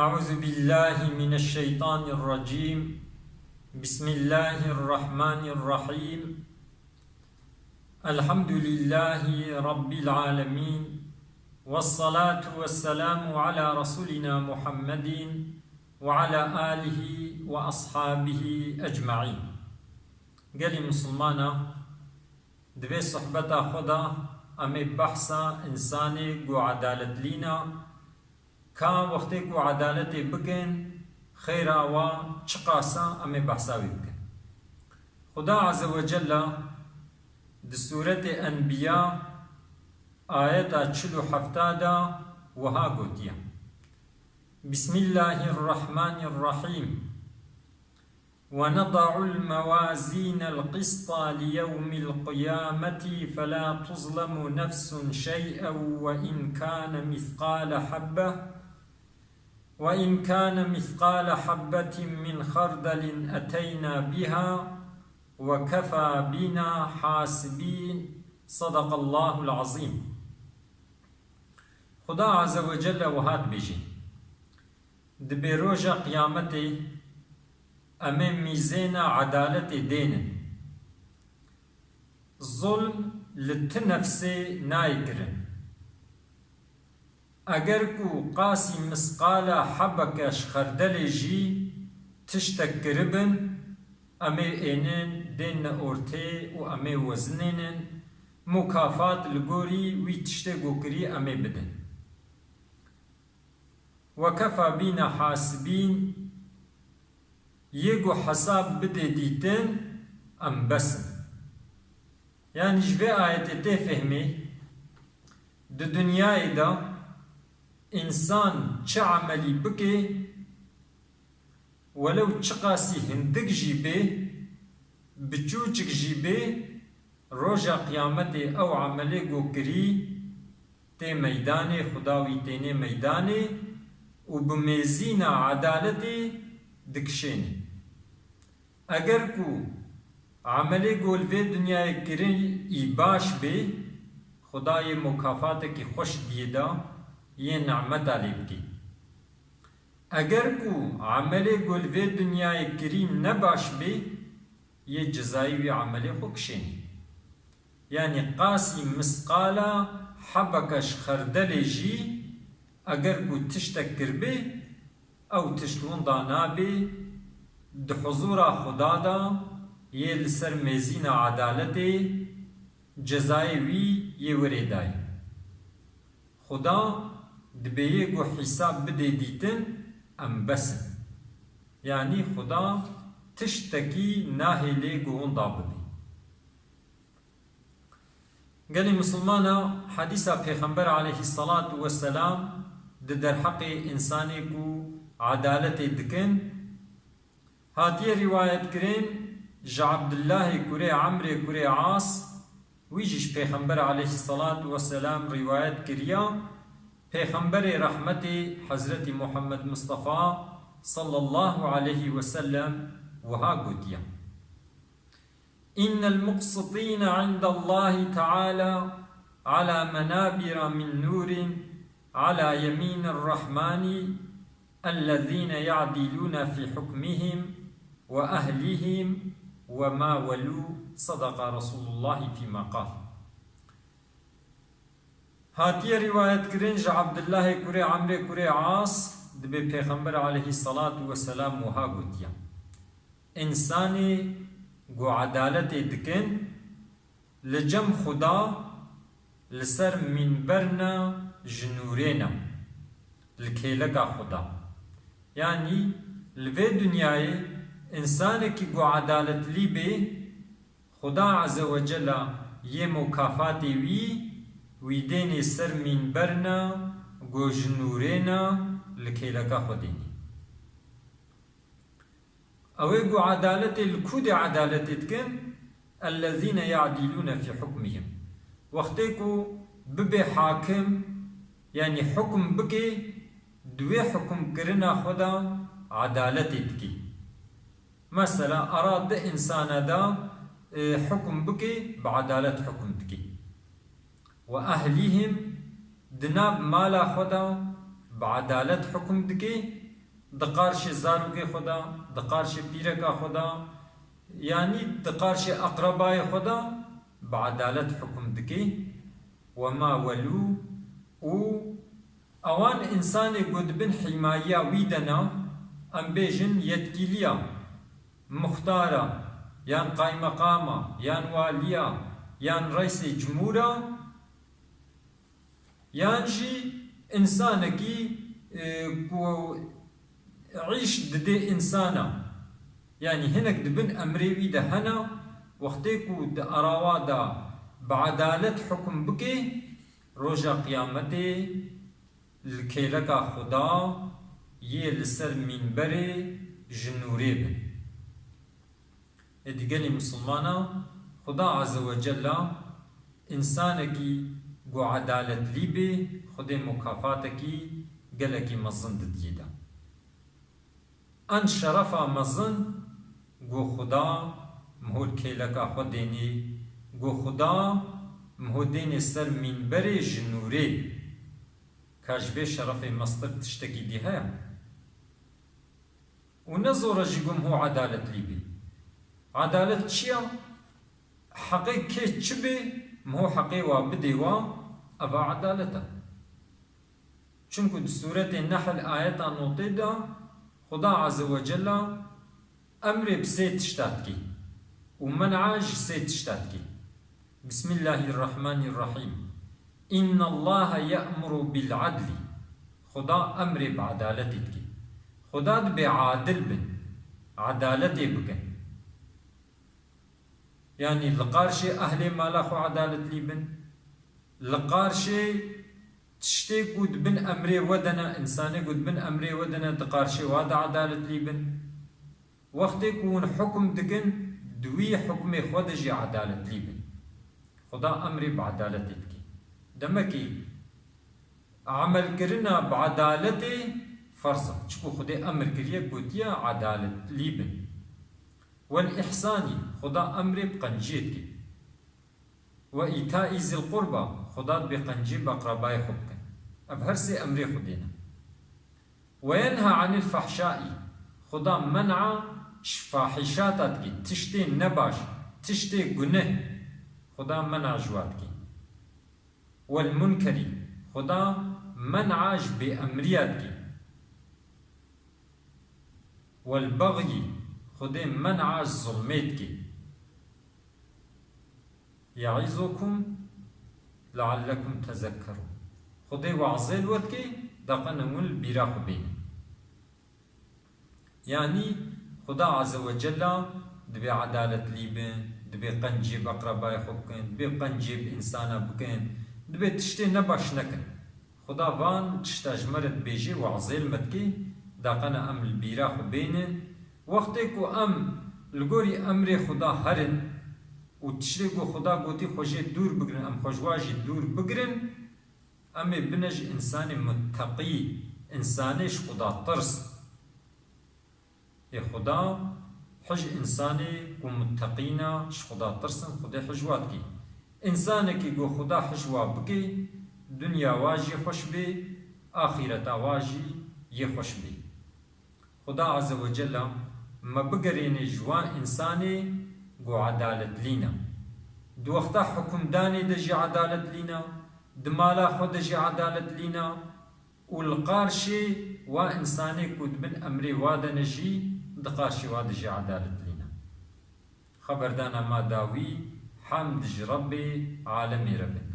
أعوذ بالله من الشيطان الرجيم. بسم الله الرحمن الرحيم. الحمد لله رب العالمين، والصلاة والسلام على رسولنا محمد وعلى آله وأصحابه أجمعين. قال مسلمانا دوی صحبتا خدا امی بحثا انسانی گو عدالت لینا کا وقتی کو عدالت بکن خیر آوا چقاسا امی بحثاوی بکن. خدا عز و جل د سورة انبیاء آیتا 47 دا وها گوتیا: بسم الله الرحمن الرحيم ونضع الموازين القسط ليوم القيامة فلا تظلم نفس شيئا وإن كان مثقال حبة من خردل أتينا بها وكفى بنا حاسبين. صدق الله العظيم. خدا عز و جل وهات بيجي دبي روجا قيامتي امام ميزان عدالت دينن ظلم للتنفسي نايكرن. اگر کو قاسي مسقال حبكش خردل جي تشتكربن امي اينن دين اورتي و امي وزنين مكافات الغوري وي تشتغوكري امي بدن. وكفى بنا حاسبين يجو حساب بده ديتن ام بسن. يعني جبه آيات تفهمي د دنيا دا انسان چه عملي بكي ولو چقاسي هندق جيبه بچوچك جيبه روجا قيامت او عملي گو كري تي ميدان خداوي تيني ميدان و بميزين عدالتي دكشيني. اگر کو عملی گول وی دنیا کرن ای باش بی خدای مکافات کی خوش دیدا یہ نعمت علی بکی. اگر کو عملی گول وی دنیا کرن نباش بی یہ جزائی وی عملی خوکشینی. یعنی قاسی مسقالا حبکش خردل جی اگر کو تشتکر بی او تشتون دانا بی د حضور خدا دا یہ لسر میزین عدالت جزای وی یہ وریدائی. خدا دبیه گو حساب بده دیتن ام بسن. یعنی خدا تشتکی ناهلی گو هندا بده. قال مسلمانا حدیثا پیغمبر علیه الصلاة والسلام در حق انسانی کو عدالت دکن هاتي رواية كرين جا عبد الله كوري عمرو كوري عاص ويجيش پیغمبر عليه الصلاة والسلام رواية كريا پیغمبر رحمتي حضرت محمد مصطفى صلى الله عليه وسلم وها قديا: إن المقسطين عند الله تعالى على منابر من نور على يمين الرحمن الذين يعدلون في حكمهم وأهلهم وما ولوا. صدق رسول الله فيما قال. هاتي رواية كرنج عبد الله كوري عمرو كوري عاص دبي پیغمبر عليه الصلاة والسلام وها قوتيا: انساني گو عدالت دكن لجم خدا لسر منبرنا جنورينا لكيلقا خدا. يعني لفي دنياي انسان کی گو عدالت لی بے خدا عز و جل یہ مکافاتی وی دین سر منبرنا گو جنورینا لکیلکا خودینی. اوے گو عدالت الکود عدالت اتکن الذين يعدلون في حكمهم. وقتی کو ببے حاکم يعني حكم بكي دوی حكم کرنا خدا عدالت اتکی. مثلا أراد إنسان دا حكم بكي بعدالة حكم بكي، وأهليهم دناب مالا خدا بعدالت حکم دکی دقارش زاروک خدا دقارش پیرک خدا یعنی دقارش اقربای خدا بعدالت حکم دکی وما ولو و اوان انسان قد بن حماية ويدنا ام بيجن يتكيليا مختارة يان قايم مقامة يان واليا يان رئيس جمهورة يان جي انسانكي عيش ددي انسانا يعني هناك دبن امري ويدا هنا وقتيكو دا اراوا دا بعدالت حكم بكي روجا قيامتي الكيلكا خدا يه لسر منبري جنوري بن ادقالي مسلمانا خدا عز وجل انسانكي قو عدالت ليبي خدا مكافاتكي قالكي مظن دديدا ان شرفا مظن قو خدا مهول كيلكا خديني قو خدا مهودين سر منبري جنوري كاجبه شرف مصدر تشتكي ديها ونزور جيكم هو عدالة ليبي عدالة شيا حقيقة تشبه مهو حقيقة بديوا أبا عدالته چونكو سورة النحل آيات نوطيدا خدا عز وجل أمر بسيت تشتاتكي ومنعاج سيت تشتاتكي بسم الله الرحمن الرحيم إن الله يأمر بالعدل خدا أمر بعدالتك خدا بعادل بن عدالتي بكن يعني لقارشي أهل مالاخو عدالت لي بن لقارشي تشتي قد بن أمري ودنا إنساني قد بن أمري ودنا دقارشي واد عدالت لي بن وقت يكون حكم دقن دوي حكم خودجي عدالت لي بن خدا أمري بعدالتك دمكي عمل كرنا بعدالتي فرصة شكو خدا أمر كريا قوتيا عدالت ليبن والإحساني خدا أمري بقنجيتك وإيتاء ذي القربى خدا بقنجي بقرباي خبك أبهرسي أمري خدينا وينهى عن الفحشاء خدا منع فاحشاتك تشتي نباش تشتي قنه خدا منع جواتك والمنكر خدا منعاج بأمرياتك والبغي خدا منعاج ظلمتك يعظكم لعلكم تذكرون خدا وعزيل واتك دقنا مول براخ بين يعني خدا عز وجل دبي عدالة ليبن دبي قنجيب أقرباء خبكن دبي قنجيب إنسانا بكن دبي تشتي نباش نكن خدا وان تشتا جمرت بيجي وعزيل متكي داقنا أم البيراخ بينن وقتكو أم لغوري أمري خدا هرن وتشريكو خدا قوتي خوشي دور بقرن أم خوشواجي دور بقرن أمي بنج إنساني متقي إنسانيش خدا ترس يا خدا حج إنساني ومتقينا ش خدا ترسن خدا حجواتكي إنسانك يقول خدا حجوا بكي دنيا واجي خوش بي آخرة واجي يخوش بي خدا عز وجل ما بقرين جوان إنساني قو عدالت لينا دو وقتا حكم داني دجي عدالت لينا دمالا خود دجي عدالت لينا والقارشي وإنساني كود من أمري وادا نجي دقارشي وادجي عدالت لينا خبردانا ما داوي حمد ربي عالمي ربي